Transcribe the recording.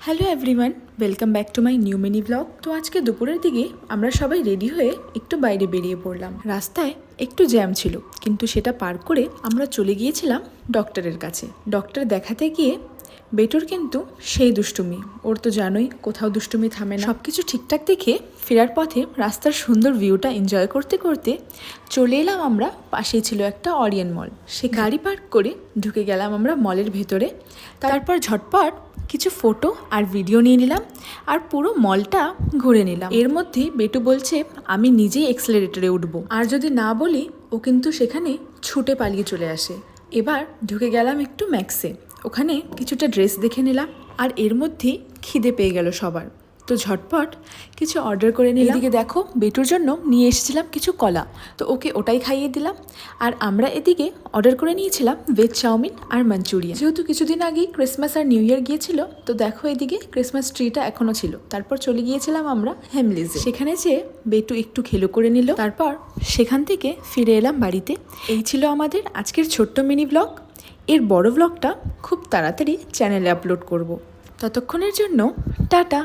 Hello everyone, welcome back to my new mini blog. তো আজকে দুপুরের দিকে আমরা সবাই রেডি হয়ে একটু বাইরে বেরিয়ে পড়লাম। রাস্তায় একটু জ্যাম ছিল, কিন্তু সেটা পার করে আমরা চলে গিয়েছিলাম ডক্টরের কাছে। ডক্টর দেখাতে গিয়ে বেটুর কিন্তু সেই দুষ্টুমি, ওর তো জানোই কোথাও দুষ্টুমি থামে না। সব কিছু ঠিকঠাক দেখে ফেরার পথে রাস্তার সুন্দর ভিউটা এনজয় করতে করতে চলে এলাম আমরা। পাশেই ছিল একটা অরিয়ন মল, সে গাড়ি পার্ক করে ঢুকে গেলাম আমরা মলের ভেতরে। তারপর ঝটপট কিছু ফটো আর ভিডিও নিয়ে নিলাম আর পুরো মলটা ঘুরে নিলাম। এর মধ্যেই বেটু বলছে আমি নিজেই এক্সেলারেটরে উঠবো, আর যদি না বলি ও কিন্তু সেখানে ছুটে পালিয়ে চলে আসে। এবার ঢুকে গেলাম একটু ম্যাক্সে, ওখানে কিছুটা ড্রেস দেখে নিলাম। আর এর মধ্যেই খিদে পেয়ে গেল সবার, তো ঝটপট কিছু অর্ডার করে নিলাম। এদিকে দেখো বেটুর জন্য নিয়ে এসেছিলাম কিছু কলা, তো ওকে ওটাই খাইয়ে দিলাম। আর আমরা এদিকে অর্ডার করে নিয়েছিলাম ভেজ চাউমিন আর মাঞ্চুরিয়ান। যেহেতু কিছুদিন আগেই ক্রিসমাস আর নিউ ইয়ার গিয়েছিল, তো দেখো এদিকে ক্রিসমাস ট্রিটা এখনও ছিল। তারপর চলে গিয়েছিলাম আমরা হেমলিজে, সেখানে যেয়ে বেটু একটু খেলো করে নিল। তারপর সেখান থেকে ফিরে এলাম বাড়িতে। এই ছিল আমাদের আজকের ছোট্ট মিনি ব্লগ। এর বড় ব্লগটা খুব তাড়াতাড়ি চ্যানেলে আপলোড করব। ততক্ষণের জন্য টাটা।